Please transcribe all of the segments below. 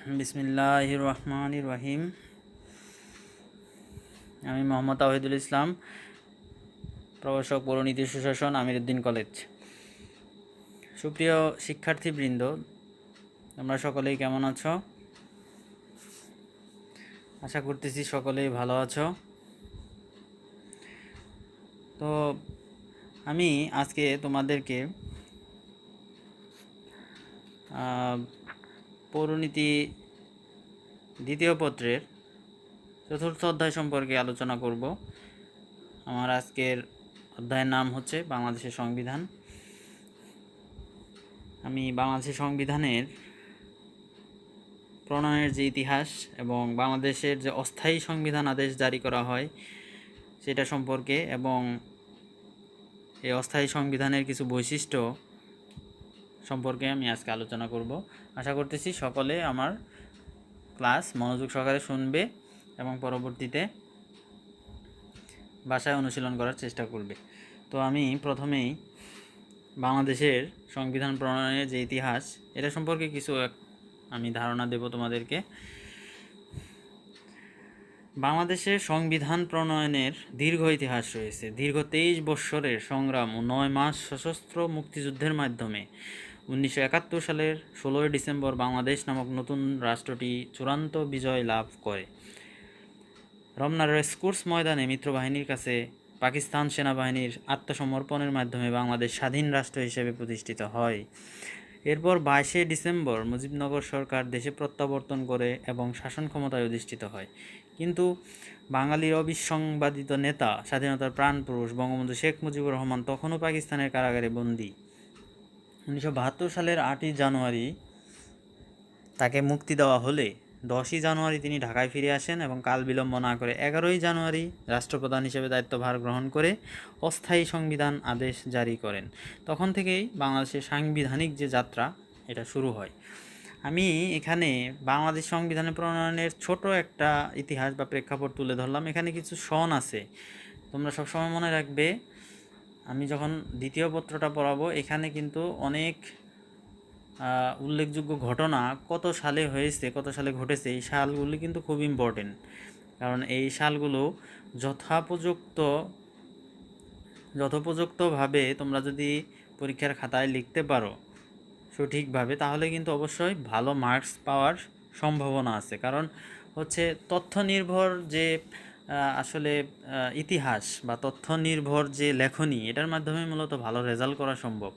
বিসমিল্লাহির রহমানির রহিম। আমি মোহাম্মদ তাওহিদুল ইসলাম, প্রভাষক পৌরনীতি সুশাসন, আমিরউদ্দিন কলেজ। সুপ্রিয় শিক্ষার্থীবৃন্দ, তোমরা সকলেই কেমন আছো? আশা করতেছি সকলেই ভালো আছো। তো আমি আজকে তোমাদেরকে পৌরনীতি দ্বিতীয় পত্রের চতুর্থ অধ্যায় সম্পর্কে আলোচনা করব। আমার আজকের অধ্যায়ের নাম হচ্ছে বাংলাদেশের সংবিধান। আমি বাংলাদেশের সংবিধানের প্রণয়নের যে ইতিহাস এবং বাংলাদেশের যে অস্থায়ী সংবিধান আদেশ জারি করা হয় সেটা সম্পর্কে এবং এই অস্থায়ী সংবিধানের কিছু বৈশিষ্ট্য সম্পর্কে আমি আজকে আলোচনা করব। আশা করতেছি সকলে আমার ক্লাস মনোযোগ সহকারে শুনবে এবং পরবর্তীতে বাসায় অনুশীলন করার চেষ্টা করবে। তো আমি প্রথমেই বাংলাদেশের সংবিধান প্রণয়নের যে ইতিহাস এটা সম্পর্কে কিছু আমি ধারণা দেব তোমাদেরকে। বাংলাদেশের সংবিধান প্রণয়নের দীর্ঘ ইতিহাস রয়েছে। দীর্ঘ 23 বৎসরের সংগ্রাম ও 9 মাস সশস্ত্র মুক্তিযুদ্ধের মাধ্যমে 1971 সালের 16 ডিসেম্বর বাংলাদেশ নামক নতুন রাষ্ট্রটি চূড়ান্ত বিজয় লাভ করে। রমনার রেসকোর্স ময়দানে মিত্রবাহিনীর কাছে পাকিস্তান সেনাবাহিনীর আত্মসমর্পণের মাধ্যমে বাংলাদেশ স্বাধীন রাষ্ট্র হিসেবে প্রতিষ্ঠিত হয়। এরপর 22 ডিসেম্বর মুজিবনগর সরকার দেশে প্রত্যাবর্তন করে এবং শাসন ক্ষমতায় অধিষ্ঠিত হয়। কিন্তু বাঙালির অবিসংবাদিত নেতা, স্বাধীনতার প্রাণপুরুষ বঙ্গবন্ধু শেখ মুজিবুর রহমান তখনও পাকিস্তানের কারাগারে বন্দী। 1972 সালের 8 জানুয়ারি তাকে মুক্তি দেওয়া হলে 10 জানুয়ারি তিনি ঢাকায় ফিরে আসেন এবং কাল বিলম্ব না করে 11 জানুয়ারি রাষ্ট্রপ্রধান হিসেবে দায়িত্বভার গ্রহণ করে অস্থায়ী সংবিধান আদেশ জারি করেন। তখন থেকেই বাংলাদেশের সাংবিধানিক যে যাত্রা এটা শুরু হয়। আমি এখানে বাংলাদেশ সংবিধানের প্রণয়নের ছোট একটা ইতিহাস বা প্রেক্ষাপট তুলে ধরলাম। এখানে কিছু সন আছে, তোমরা সবসময় মনে রাখবে। আমি যখন দ্বিতীয় পত্রটা পড়াবো এখানে কিন্তু অনেক উল্লেখযোগ্য ঘটনা কত সালে হয়েছে, কত সালে ঘটেছে, এই সালগুলি কিন্তু খুব ইম্পর্টেন্ট। কারণ এই সালগুলো যথোপযুক্তভাবে তোমরা যদি পরীক্ষার খাতায় লিখতে পারো সঠিকভাবে, তাহলে কিন্তু অবশ্যই ভালো মার্কস পাওয়ার সম্ভাবনা আছে। কারণ হচ্ছে তথ্য নির্ভর যে আসলে ইতিহাস বা তথ্য নির্ভর যে লেখনী, এটার মাধ্যমে মূলত ভালো রেজাল্ট করা সম্ভব।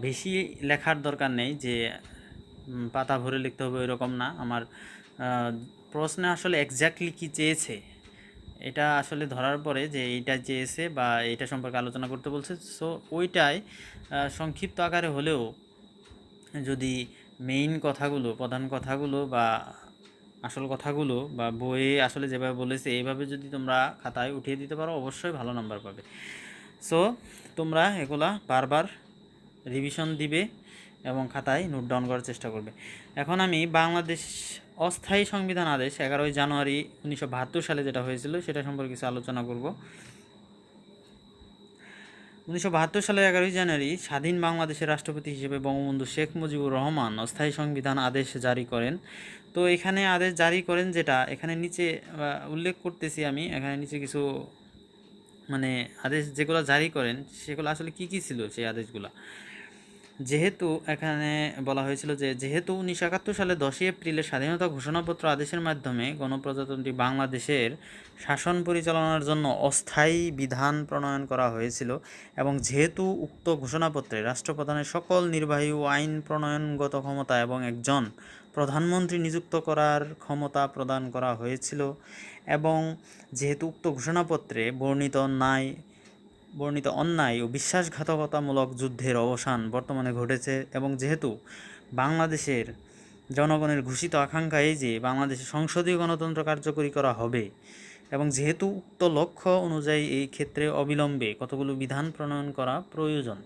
বেশি লেখার দরকার নেই যে পাতা ভরে লিখতে হবে, এরকম না। আমার প্রশ্নে আসলে এক্স্যাক্টলি কী চেয়েছে এটা আসলে ধরার পরে যে এইটা চেয়েছে বা এইটা সম্পর্কে আলোচনা করতে বলছে, সো ওইটাই সংক্ষিপ্ত আকারে হলেও যদি মেইন কথাগুলো, প্রধান কথাগুলো বা আসল কথাগুলো বা বইয়ে আসলে যেভাবে বলেছে এইভাবে যদি তোমরা খাতায় উঠিয়ে দিতে পারো, অবশ্যই ভালো নাম্বার পাবে। সো তোমরা এগুলা বারবার রিভিশন দিবে এবং খাতায় নোট ডাউন করার চেষ্টা করবে। এখন আমি বাংলাদেশ অস্থায়ী সংবিধান আদেশ 11 জানুয়ারি 1972 সালে যেটা হয়েছিল সেটা সম্পর্কে কিছু আলোচনা করব। 1972 সালের 11 জানুয়ারি স্বাধীন বাংলাদেশের রাষ্ট্রপতি হিসেবে বঙ্গবন্ধু শেখ মুজিবুর রহমান অস্থায়ী সংবিধান আদেশ জারি করেন। তো এখানে আদেশ জারি করেন, যেটা এখানে নিচে উল্লেখ করতেছি আমি। এখানে নিচে কিছু আদেশ যেগুলো জারি করেন সেগুলো আসলে কি ছিল সেই আদেশগুলো। যেহেতু এখানে বলা হয়েছিল যেহেতু 1971 সালে 10 এপ্রিলের স্বাধীনতা ঘোষণাপত্র আদেশের মাধ্যমে গণপ্রজাতন্ত্রী বাংলাদেশের শাসন পরিচালনার জন্য অস্থায়ী বিধান প্রণয়ন করা হয়েছিল এবং যেহেতু উক্ত ঘোষণাপত্রে রাষ্ট্রপ্রধানের সকল নির্বাহী ও আইন প্রণয়নগত ক্ষমতা এবং একজন প্রধানমন্ত্রী নিযুক্ত করার ক্ষমতা প্রদান করা হয়েছিল এবং যেহেতু উক্ত ঘোষণাপত্রে বর্ণিত অন্যায় ও বিশ্বাসঘাতকতামূলক যুদ্ধের অবসান বর্তমানে ঘটেছে এবং যেহেতু বাংলাদেশের জনগণের ঘোষিত আকাঙ্ক্ষা এই যে বাংলাদেশে সংসদীয় গণতন্ত্র কার্যকরী করা হবে এবং যেহেতু উক্ত লক্ষ্য অনুযায়ী এই ক্ষেত্রে অবিলম্বে কতগুলো বিধান প্রণয়ন করা প্রয়োজন,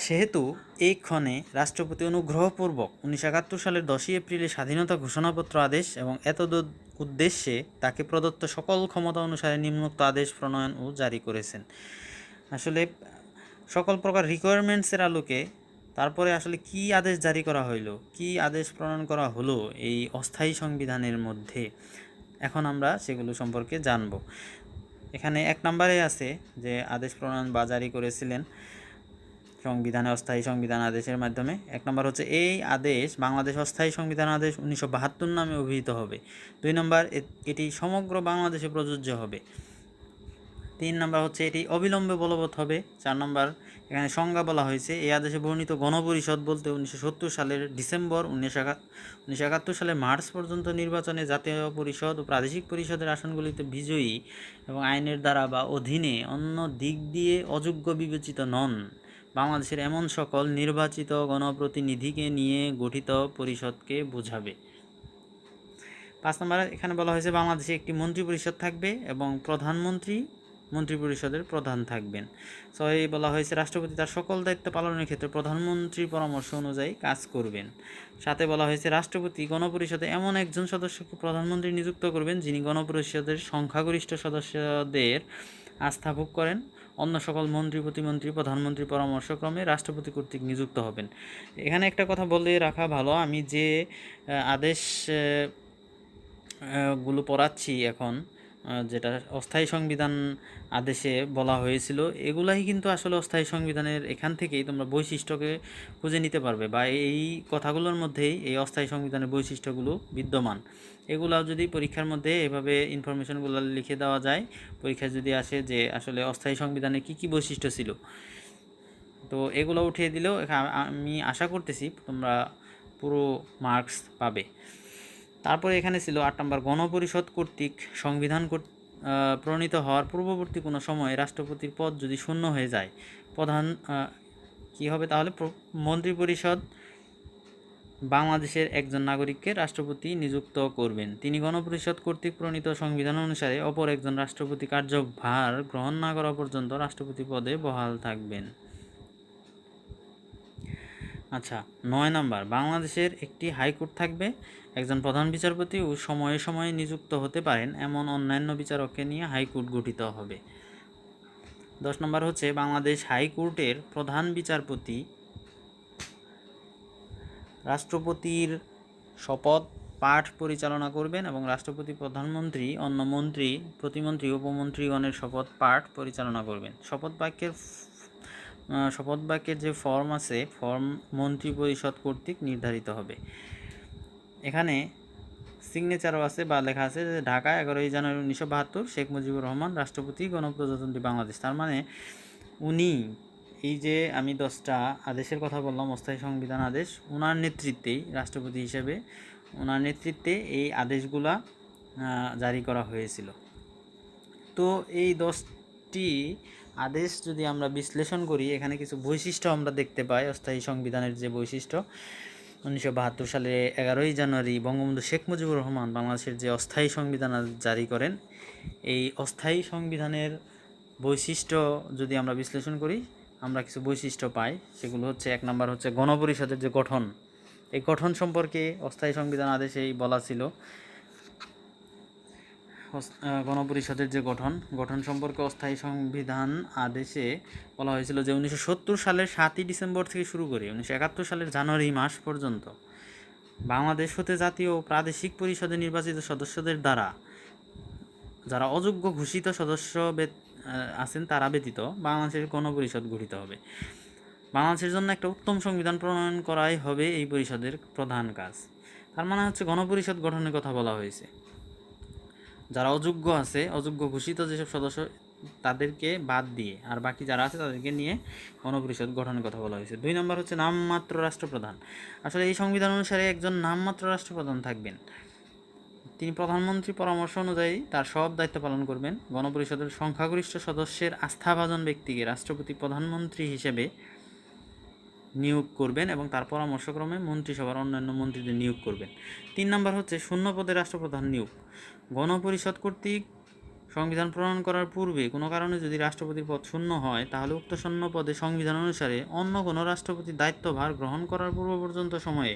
সেহেতু এই ক্ষণে রাষ্ট্রপতি অনুগ্রহপূর্বক 1971 সালের 10 এপ্রিলে স্বাধীনতা ঘোষণাপত্র আদেশ এবং এতদ উদ্দেশ্যে তাকে প্রদত্ত সকল ক্ষমতা অনুসারে নিম্নোক্ত আদেশ প্রণয়ন ও জারি করেছেন। আসলে সকল প্রকার রিকোয়ারমেন্টসের আলোকে তারপরে আসলে কি আদেশ জারি করা হইলো, কি আদেশ প্রণয়ন করা হলো এই অস্থায়ী সংবিধানের মধ্যে, এখন আমরা সেগুলো সম্পর্কে জানব। এখানে 1 নম্বরে আছে যে আদেশ প্রণয়ন বা জারি করেছিলেন সংবিধানে অস্থায়ী সংবিধান আদেশের মাধ্যমে। 1 নম্বর হচ্ছে এই আদেশ বাংলাদেশ অস্থায়ী সংবিধান আদেশ 1972 নামে অভিহিত হবে। 2 নম্বর এটি সমগ্র বাংলাদেশে প্রযোজ্য হবে। 3 নম্বর হচ্ছে এটি অবিলম্বে বলবৎ হবে। 4 নম্বর এখানে সংজ্ঞা বলা হয়েছে এই আদেশে বর্ণিত গণপরিষদ বলতে 1970 সালের ডিসেম্বর 1971 সালের মার্চ পর্যন্ত নির্বাচনে জাতীয় পরিষদ ও প্রাদেশিক পরিষদের আসনগুলিতে বিজয়ী এবং আইনের দ্বারা বা অধীনে অন্য দিক দিয়ে অযোগ্য বিবেচিত নন বাংলাদেশের এমন সকল নির্বাচিত গণপ্রতিনিধিকে নিয়ে গঠিত পরিষদকে বোঝাবে। 5 নম্বর এখানে বলা হয়েছে বাংলাদেশে একটি মন্ত্রী পরিষদ থাকবে এবং প্রধানমন্ত্রী মন্ত্রী পরিষদের প্রধান থাকবেন। 6 বলা হয়েছে রাষ্ট্রপতি তার সকল দায়িত্ব পালনের ক্ষেত্রে প্রধানমন্ত্রীর পরামর্শ অনুযায়ী কাজ করবেন। 7 বলা হয়েছে রাষ্ট্রপতি গণপরিষদে এমন একজন সদস্যকে প্রধানমন্ত্রী নিযুক্ত করবেন যিনি গণপরিষদের সংখ্যাগরিষ্ঠ সদস্যদের আস্থা ভোগ করেন। অন্য সকল মন্ত্রী প্রতিমন্ত্রী প্রধানমন্ত্রীর পরামর্শক্রমে রাষ্ট্রপতি কর্তৃক নিযুক্ত হবেন। এখানে একটা কথা বলে রাখা ভালো, আমি যে আদেশ গুলো পড়াচ্ছি এখন, যেটা অস্থায়ী সংবিধান আদেশে বলা হয়েছিল, এগুলাই কিন্তু আসলে অস্থায়ী সংবিধানের এখান থেকেই তোমরা বৈশিষ্ট্যকে খুঁজে নিতে পারবে, বা এই কথাগুলোর মধ্যেই এই অস্থায়ী সংবিধানের বৈশিষ্ট্যগুলো বিদ্যমান। এগুলো যদি পরীক্ষার মধ্যে এভাবে ইনফরমেশনগুলো লিখে দেওয়া যায়, পরীক্ষায় যদি আসে যে আসলে অস্থায়ী সংবিধানে কি কি বৈশিষ্ট্য ছিল, তো এগুলো উঠিয়ে দিলেও আমি আশা করতেছি তোমরা পুরো মার্কস পাবে। তারপরে এখানে ছিল 8 নম্বর গণপরিষদ কর্তৃক সংবিধান প্রণীত হওয়ার পূর্ববর্তী কোনো সময়ে রাষ্ট্রপতির পদ যদি শূন্য হয়ে যায় প্রধান কি হবে তাহলে মন্ত্রিপরিষদ বাংলাদেশের একজন নাগরিককে রাষ্ট্রপতি নিযুক্ত করবেন। তিনি গণপরিষদ কর্তৃক প্রণীত সংবিধান অনুসারে অপর একজন রাষ্ট্রপতি কার্যভার গ্রহণ না করা পর্যন্ত রাষ্ট্রপতি পদে বহাল থাকবেন। আচ্ছা, 9 নম্বর বাংলাদেশের একটি হাইকোর্ট থাকবে। একজন প্রধান বিচারপতি ও সময়ে সময়ে নিযুক্ত হতে পারেন এমন অন্যান্য বিচারককে নিয়ে হাইকোর্ট গঠিত হবে। 10 নম্বর হচ্ছে বাংলাদেশ হাইকোর্টের প্রধান বিচারপতি রাষ্ট্রপতির শপথ পাঠ পরিচালনা করবেন এবং রাষ্ট্রপতি প্রধানমন্ত্রী অন্য মন্ত্রী প্রতিমন্ত্রী উপমন্ত্রীগণের শপথ পাঠ পরিচালনা করবেন। শপথ বাক্যের যে ফর্ম আছে, ফর্ম মন্ত্রী পরিষদ কর্তৃক নির্ধারিত হবে। এখানে সিগনেচারও আছে বা লেখা আছে যে ঢাকা 11 জানুয়ারি 1972 শেখ মুজিবুর রহমান রাষ্ট্রপতি গণপ্রজাতন্ত্রী বাংলাদেশ। তার মানে উনি, এই যে আমি 10টা আদেশের কথা বললাম অস্থায়ী সংবিধান আদেশ, ওনার নেতৃত্বেই রাষ্ট্রপতি হিসেবে ওনার নেতৃত্বে এই আদেশগুলা জারি করা হয়েছিল। তো এই 10টি আদেশ যদি আমরা বিশ্লেষণ করি, এখানে কিছু বৈশিষ্ট্য আমরা দেখতে পাই। অস্থায়ী সংবিধানের যে বৈশিষ্ট্য, 1972 সালে 11 জানুয়ারি বঙ্গবন্ধু শেখ মুজিবুর রহমান বাংলাদেশের যে অস্থায়ী সংবিধান জারি করেন, এই অস্থায়ী সংবিধানের বৈশিষ্ট্য যদি আমরা বিশ্লেষণ করি, আমরা কিছু বৈশিষ্ট্য পাই। সেগুলো হচ্ছে 1 নম্বর হচ্ছে গণপরিষদের যে গঠন, এই গঠন সম্পর্কে অস্থায়ী সংবিধান আদেশেই বলা ছিল। গণপরিষদের যে গঠন সম্পর্কে অস্থায়ী সংবিধান আদেশে বলা হয়েছিল যে 1970 সালের 7 ডিসেম্বর থেকে শুরু করে 1971 সালের জানুয়ারি মাস পর্যন্ত বাংলাদেশ হতে জাতীয় ও প্রাদেশিক পরিষদে নির্বাচিত সদস্যদের দ্বারা যারা অযোগ্য ঘোষিত সদস্য আছেন তারা ব্যতীত বাংলাদেশের গণপরিষদ গঠিত হবে। বাংলাদেশের জন্য একটা উত্তম সংবিধান প্রণয়ন করাই হবে এই পরিষদের প্রধান কাজ। তার মানে হচ্ছে গণপরিষদ গঠনের কথা বলা হয়েছে। যারা অযোগ্য আছে, অযোগ্য ঘোষিত যেসব সদস্য, তাদেরকে বাদ দিয়ে আর বাকি যারা আছে তাদেরকে নিয়ে গণপরিষদ গঠনের কথা বলা হয়েছে। 2 নম্বর হচ্ছে নামমাত্র রাষ্ট্রপ্রধান। আসলে এই সংবিধান অনুসারে একজন নামমাত্র রাষ্ট্রপ্রধান থাকবেন। তিনি প্রধানমন্ত্রীর পরামর্শ অনুযায়ী তার সব দায়িত্ব পালন করবেন। গণপরিষদের সংখ্যাগরিষ্ঠ সদস্যের আস্থাভাজন ব্যক্তিকে রাষ্ট্রপতি প্রধানমন্ত্রী হিসেবে নিয়োগ করবেন এবং তার পরামর্শক্রমে মন্ত্রিসভার অন্যান্য মন্ত্রীদের নিয়োগ করবেন। 3 নম্বর হচ্ছে শূন্য পদে রাষ্ট্রপ্রধান নিয়োগ। গণপরিষদ কর্তৃক সংবিধান প্রণয়ন করার পূর্বে কোনো কারণে যদি রাষ্ট্রপতির পদ শূন্য হয়, তাহলে উক্ত শূন্য পদে সংবিধান অনুসারে অন্য কোনো রাষ্ট্রপতির দায়িত্বভার গ্রহণ করার পূর্ব পর্যন্ত সময়ে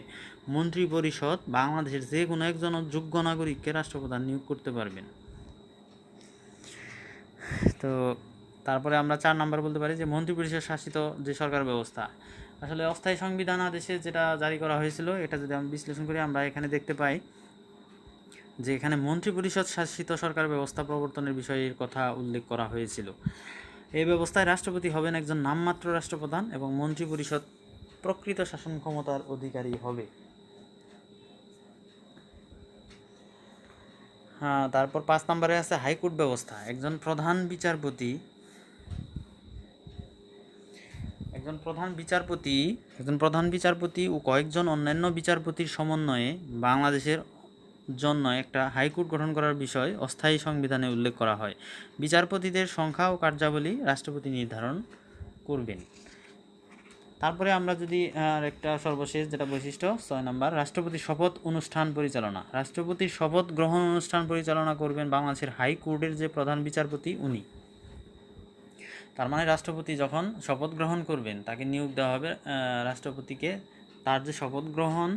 মন্ত্রী পরিষদ বাংলাদেশের যে কোনো একজন যোগ্য নাগরিককে রাষ্ট্রপ্রধান নিয়োগ করতে পারবেন। তো তারপরে আমরা 4 নম্বর বলতে পারি যে মন্ত্রিপরিষদ শাসিত যে সরকার ব্যবস্থা, আসলে অস্থায়ী সংবিধান আদেশে যেটা জারি করা হয়েছিল, এটা যদি আমরা বিশ্লেষণ করি, আমরা এখানে দেখতে পাই যে এখানে মন্ত্রিপরিষদ শাসিত সরকার ব্যবস্থা প্রবর্তনের বিষয়ের কথা উল্লেখ করা হয়েছিল। এই ব্যবস্থায় রাষ্ট্রপতি হবেন একজন নামমাত্র রাষ্ট্রপ্রধান এবং মন্ত্রিপরিষদ প্রকৃত শাসন ক্ষমতার অধিকারী হবে। হ্যাঁ, তারপর 5 নম্বরে আছে হাইকোর্ট ব্যবস্থা। একজন প্রধান বিচারপতি ও কয়েকজন অন্যান্য বিচারপতির সমন্বয়ে বাংলাদেশের জন্য একটা হাইকোর্ট গঠন করার বিষয় অস্থায়ী সংবিধানে উল্লেখ করা হয়। বিচারপতিদের সংখ্যা ও কার্যাবলী রাষ্ট্রপতি নির্ধারণ করবেন। তারপরে আমরা যদি একটা সর্বশেষ যেটা বৈশিষ্ট্য 6 নম্বর, রাষ্ট্রপতি শপথ অনুষ্ঠান পরিচালনা। রাষ্ট্রপতির শপথ গ্রহণ অনুষ্ঠান পরিচালনা করবেন বাংলাদেশের হাইকোর্টের যে প্রধান বিচারপতি উনি। তার মানে রাষ্ট্রপতি যখন শপথ গ্রহণ করবেন তাকে নিয়োগ দেওয়া হবে রাষ্ট্রপতিকে, তার যে শপথ গ্রহণ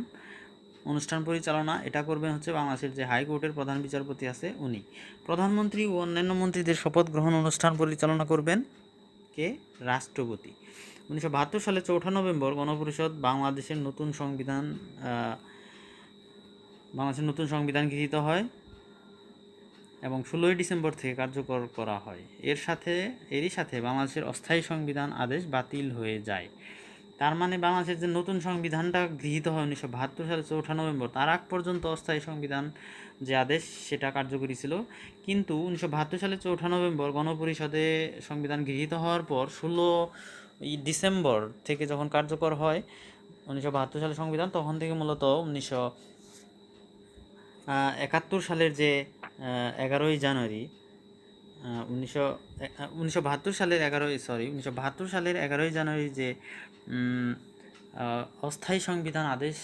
অনুষ্ঠান পরিচালনা এটা করবেন হচ্ছে বাংলাদেশের যে হাইকোর্টের প্রধান বিচারপতি আছে উনি। প্রধানমন্ত্রী ও অন্যান্য মন্ত্রীদের শপথ গ্রহণ অনুষ্ঠান পরিচালনা করবেন কে? রাষ্ট্রপতি। 1972 সালে 4 নভেম্বর গণপরিষদ বাংলাদেশের নতুন সংবিধান গৃহীত হয় এবং 16 ডিসেম্বর থেকে কার্যকর করা হয়। এরই সাথে বাংলাদেশের অস্থায়ী সংবিধান আদেশ বাতিল হয়ে যায়। তার মানে বাংলাদেশের যে নতুন সংবিধানটা গৃহীত হয় 1972 সালে 4 নভেম্বর, তার আগ পর্যন্ত অস্থায়ী সংবিধান যে আদেশ সেটা কার্যকরী ছিল। কিন্তু 1972 সালে 4 নভেম্বর গণপরিষদে সংবিধান গৃহীত হওয়ার পর 16 ডিসেম্বর থেকে যখন কার্যকর হয় 1972 সালের সংবিধান, তখন থেকে মূলত 1971 সালের যে 11ই জানুয়ারি 1972 সালের 11ই জানুয়ারি যে অস্থায়ী সংবিধান আদেশ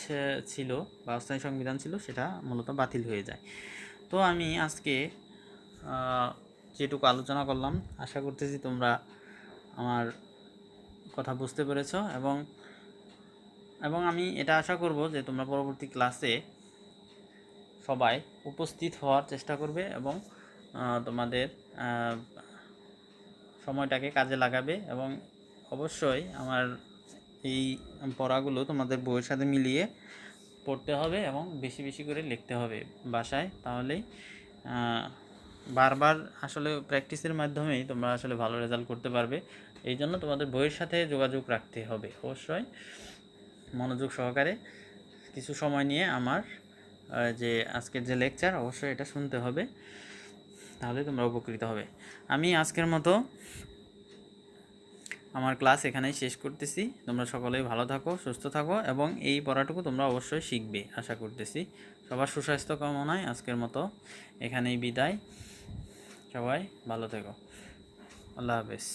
ছিল বা অস্থায়ী সংবিধান ছিল সেটা মূলত বাতিল হয়ে যায়। তো আমি আজকে যেটুকু আলোচনা করলাম আশা করতেছি তোমরা আমার কথা বুঝতে পেরেছ, এবং আমি এটা আশা করব যে তোমরা পরবর্তী ক্লাসে সবাই উপস্থিত হওয়ার চেষ্টা করবে এবং তোমাদের সময়টাকে কাজে লাগাবে এবং অবশ্যই আমার এই পড়াগুলো তোমাদের বইয়ের সাথে মিলিয়ে পড়তে হবে এবং বেশি বেশি করে লিখতে হবে বাসায়। তাহলেই বারবার আসলে প্র্যাকটিসের মাধ্যমেই তোমরা আসলে ভালো রেজাল্ট করতে পারবে। এই জন্য তোমাদের বইয়ের সাথে যোগাযোগ রাখতে হবে, অবশ্যই মনোযোগ সহকারে কিছু সময় নিয়ে আমার যে আজকের যে লেকচার অবশ্যই এটা শুনতে হবে, তাহলে তোমরা উপকৃত হবে। আমি আজকের মতো আমার ক্লাস এখানেই শেষ করতেছি। তোমরা সকলেই ভালো থাকো, সুস্থ থাকো এবং এই পড়াটুকু তোমরা অবশ্যই শিখবে আশা করতেছি। সবার সুস্বাস্থ্য কামনায় আজকের মতো এখানেই বিদায়। সবাই ভালো থেকো। আল্লাহ হাফেজ।